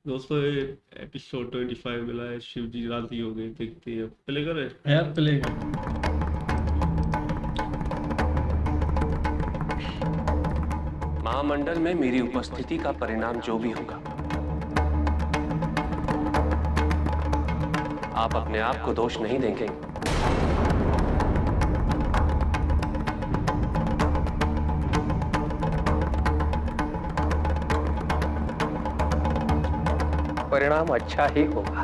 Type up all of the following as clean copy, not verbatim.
दोस्तों ये एपिसोड 25 मिला है, शिव जी राजी हो गए, देखते हैं प्ले करें। यार प्ले महामंडल में मेरी उपस्थिति का परिणाम जो भी होगा, आप अपने आप को दोष नहीं देंगे। परिणाम अच्छा ही होगा।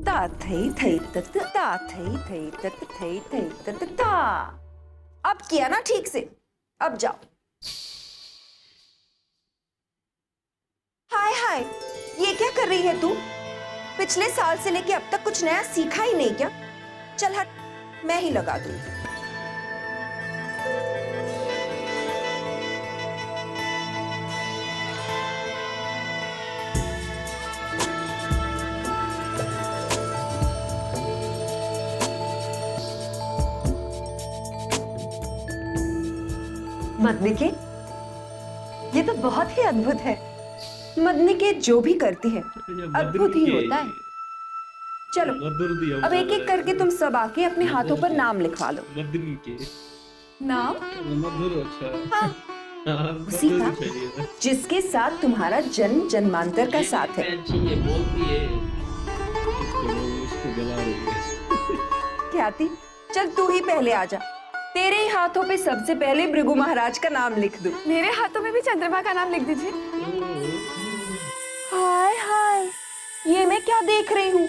ता थई थई तत ता थई थई तत थई थई तत ता। अब किया ना ठीक से, अब जाओ। हाय हाय, ये क्या कर रही है तू? पिछले साल से लेके अब तक कुछ नया सीखा ही नहीं क्या? चल हट, मैं ही लगा दूंगी। मदनिके, ये तो बहुत ही अद्भुत है। मदनिके जो भी करती है अद्भुत ही होता है। चलो मधुर दिया अब एक एक करके तुम सब आके अपने हाथों पर नाम लिखवा लो। मदन के नाम मधुर। अच्छा हाँ, हाँ, उसी मधुर का चाहिए। जिसके साथ तुम्हारा जन्म जन्मांतर का साथ है। ये बोलती है। इसको गला रही है। ख्याति, चल तू ही पहले आ जा। तेरे ही हाथों पे सबसे पहले भृगु महाराज का नाम लिख दूं। मेरे हाथों में भी चंद्रमा का नाम लिख दीजिए। हाय हाय, ये मैं क्या देख रही हूँ?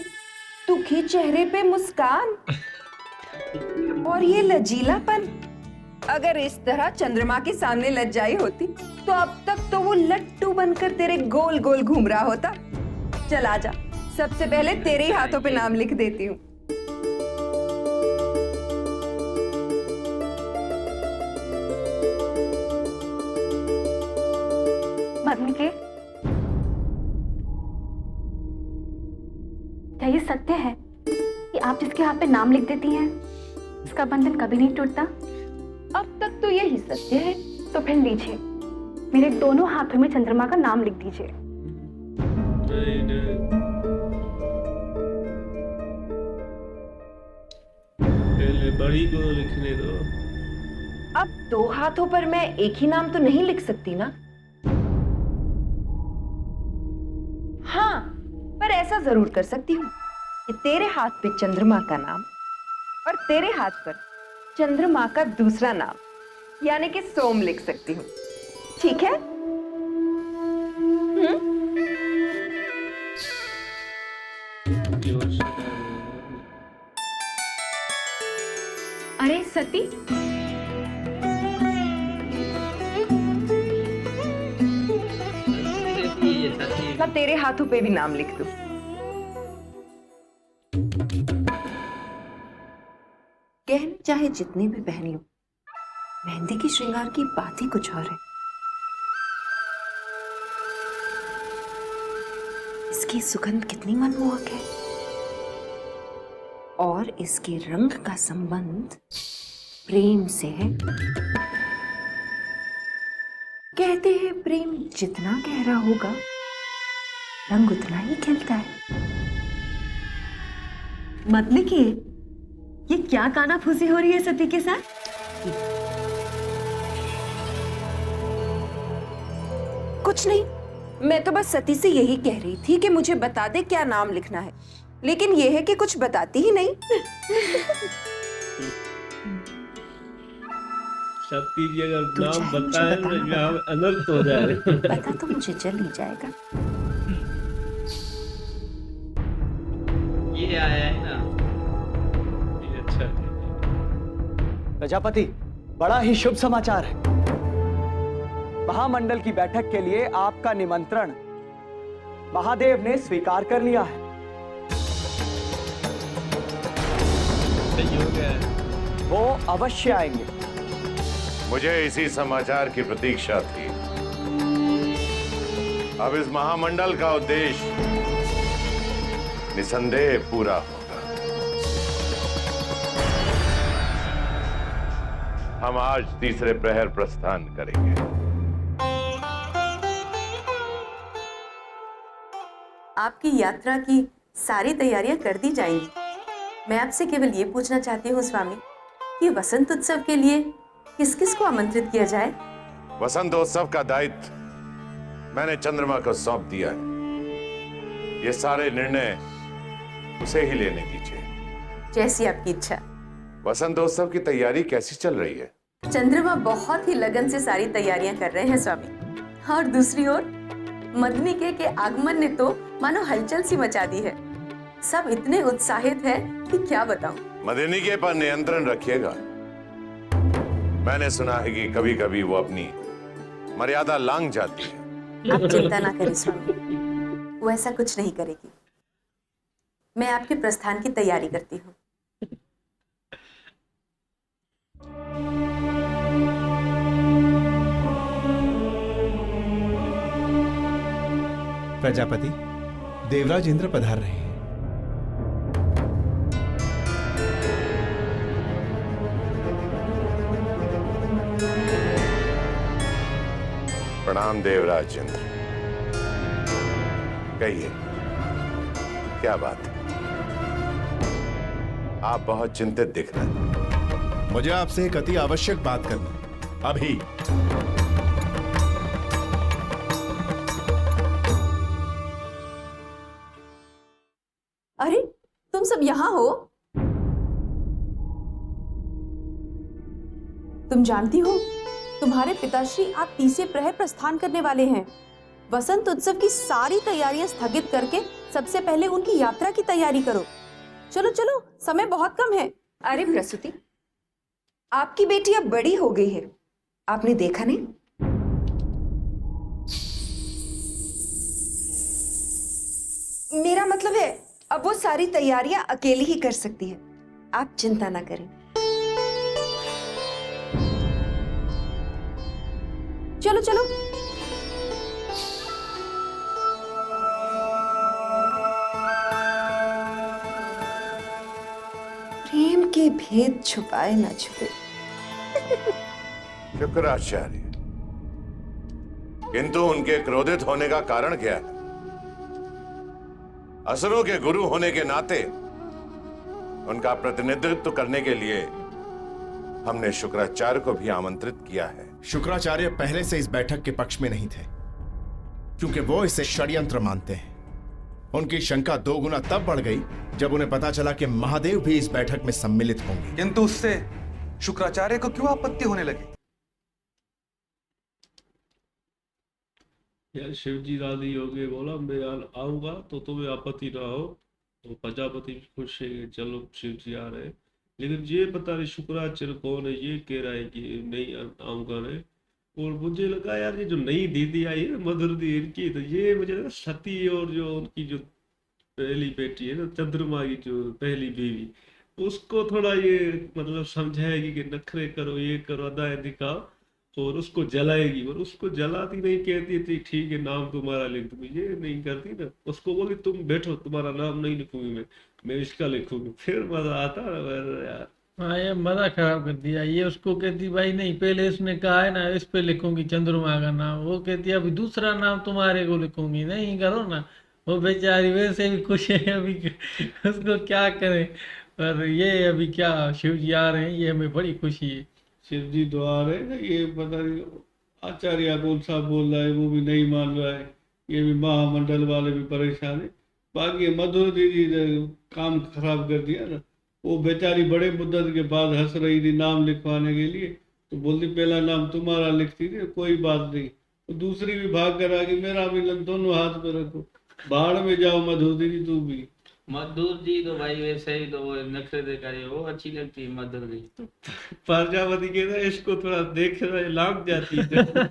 दुखी चेहरे पे मुस्कान और ये लजीलापन। अगर इस तरह चंद्रमा के सामने लज्जाई होती तो अब तक तो वो लट्टू बनकर तेरे गोल गोल घूम रहा होता। चल आजा, सबसे पहले तेरे ही हाथों पे नाम लिख देती हूँ। मदनिके, क्या ये सत्य है कि आप जिसके हाथ पे नाम लिख देती हैं उसका बंधन कभी नहीं टूटता? अब तक तो यही सत्य है। तो फिर लीजिए, मेरे दोनों हाथों में चंद्रमा का नाम लिख दीजिए। नहीं, नहीं। पहले बड़ी को लिखने दो। अब दो हाथों पर मैं एक ही नाम तो नहीं लिख सकती ना? हाँ, पर ऐसा जरूर कर सकती हूँ कि तेरे हाथ पे चंद्रमा का नाम और तेरे हाथ पर चंद्रमा का दूसरा नाम यानी कि सोम लिख सकती हूँ। ठीक है? अरे सती, मैं तेरे हाथों पे भी नाम लिख दूँ। गहने चाहे जितने भी पहन लो, मेहंदी की श्रृंगार की बात ही कुछ और है। इसकी सुगंध कितनी मनमोहक है और इसके रंग का संबंध प्रेम से है। कहते हैं प्रेम जितना गहरा होगा रंग उतना ही खिलता है। मदनिके, ये क्या कानाफूसी हो रही है सती के साथ? कुछ नहीं, मैं तो बस सती से यही कह रही थी कि मुझे बता दे क्या नाम लिखना है, लेकिन यह है कि कुछ बताती ही नहीं। शक्ति जी अगर तू नाम चाहे मुझे बताए बताना तो यहाँ अनर्थ हो जाए। पता तो मुझे चल ही जाएगा। ये आया है ना। ये अच्छा है। प्रजापति, बड़ा ही शुभ समाचार है। महामंडल की बैठक के लिए आपका निमंत्रण महादेव ने स्वीकार कर लिया है। सही हो गया है। वो अवश्य आएंगे। मुझे इसी समाचार की प्रतीक्षा थी। अब इस महामंडल का उद्देश्य निसंदेह पूरा होगा। हम आज तीसरे प्रहर प्रस्थान करेंगे। आपकी यात्रा की सारी तैयारियां कर दी जाएंगी। मैं आपसे केवल ये पूछना चाहती हूँ स्वामी कि वसंत उत्सव के लिए किस किस को आमंत्रित किया जाए? वसंतोत्सव का दायित्व मैंने चंद्रमा को सौंप दिया है। ये सारे निर्णय उसे ही लेने दीजिए। जैसी आपकी इच्छा। वसंतोत्सव की तैयारी कैसी चल रही है? चंद्रमा बहुत ही लगन से सारी तैयारियां कर रहे हैं स्वामी। और दूसरी ओर मदनिके के आगमन ने तो मानो हलचल सी मचा दी है। सब इतने उत्साहित हैं कि क्या बताऊं। मदनिके पर नियंत्रण रखिएगा। मैंने सुना है कि कभी कभी वो अपनी मर्यादा लांघ जाती है। आप चिंता ना करें स्वामी, वो ऐसा कुछ नहीं करेगी। मैं आपके प्रस्थान की तैयारी करती हूँ। प्रजापति, देवराज इंद्र पधार रहे हैं। प्रणाम देवराज इंद्र। कहिए, क्या बात है? आप बहुत चिंतित दिख रहे हैं। मुझे आपसे एक अति आवश्यक बात करनी अभी। अरे, तुम सब यहाँ हो? तुम जानती हो, तुम्हारे पिताश्री आज तीसरे प्रहर प्रस्थान करने वाले हैं। वसंत उत्सव की सारी तैयारियां स्थगित करके सबसे पहले उनकी यात्रा की तैयारी करो। चलो चलो, समय बहुत कम है। अरे प्रसूति, आपकी बेटी अब बड़ी हो गई है, आपने देखा नहीं? मेरा मतलब है अब वो सारी तैयारियां अकेली ही कर सकती है। आप चिंता ना करें। चलो चलो। प्रेम के भेद छुपाए ना छुपे। शुक्राचार्य, किंतु उनके क्रोधित होने का कारण क्या है? असुरों के गुरु होने के नाते उनका प्रतिनिधित्व करने के लिए हमने शुक्राचार्य को भी आमंत्रित किया है। शुक्राचार्य पहले से इस बैठक के पक्ष में नहीं थे, क्योंकि वो इसे षड्यंत्र मानते हैं। उनकी शंका 2 गुना तब बढ़ गई जब उन्हें पता चला कि महादेव भी इस बैठक में सम्मिलित होंगे। किंतु उससे शुक्राचार्य को क्यों आपत्ति होने लगी? यार शिव जी राजी हो गए, बोला मैं यार आऊंगा तो तुम्हें आपत्ति ना हो। तो प्रजापति भी खुश है कि चलो शिव जी आ रहे हैं। लेकिन ये पता नहीं शुक्राचार्य कौन है, ये कह रहा है कि नहीं आऊंगा नहीं। और मुझे लगा यार ये जो नई दीदी आई है मधुर दी इनकी, तो ये मुझे लगा सती और जो उनकी जो पहली बेटी है ना चंद्रमा की जो पहली बीवी, उसको थोड़ा ये मतलब समझाएगी कि नखरे करो, ये करो, अदाएं दिखाओ, और उसको जलाएगी। और उसको जलाती नहीं, कहती थी ठीक है नाम तुम्हारा लिख दूंगी, ये नहीं करती ना। उसको बोली तुम बैठो, तुम्हारा नाम नहीं लिखूंगी मैं इसका लिखूंगी। फिर मजा आता ना यार। हाँ, ये मजा खराब कर दिया। ये उसको कहती भाई नहीं, पहले इसने कहा है ना इस पे लिखूंगी चंद्रमा का नाम, वो कहती अभी दूसरा नाम तुम्हारे को लिखूंगी, नहीं करो ना। वो बेचारी वैसे भी खुश है, अभी उसको क्या करें। पर ये अभी क्या शिव जी आ रहे हैं, ये हमें बड़ी खुशी है। शिव जी तो आ रहे हैं, ये पता नहीं आचार्य कौन सा बोल रहा है, वो भी नहीं मान रहा है। ये भी महामंडल वाले भी परेशान है। बाकी मधुर दीदी ने काम खराब कर दिया ना। वो बेचारी बड़े मुद्दत के बाद हंस रही थी नाम लिखवाने के लिए, तो बोलती पहला नाम तुम्हारा लिखती थी, कोई बात नहीं। तो दूसरी भी भाग कर आ गई, मेरा भी दोनों हाथ पे रखो, बाहर में जाओ मधुर दीदी तू भी। मधुर जी तो भाई वैसे ही तो वो नखरे दे करे, वो अच्छी लगती है मधुर जी। प्रजापति कहता है इसको थोड़ा देख रहा है, लाग जाती है।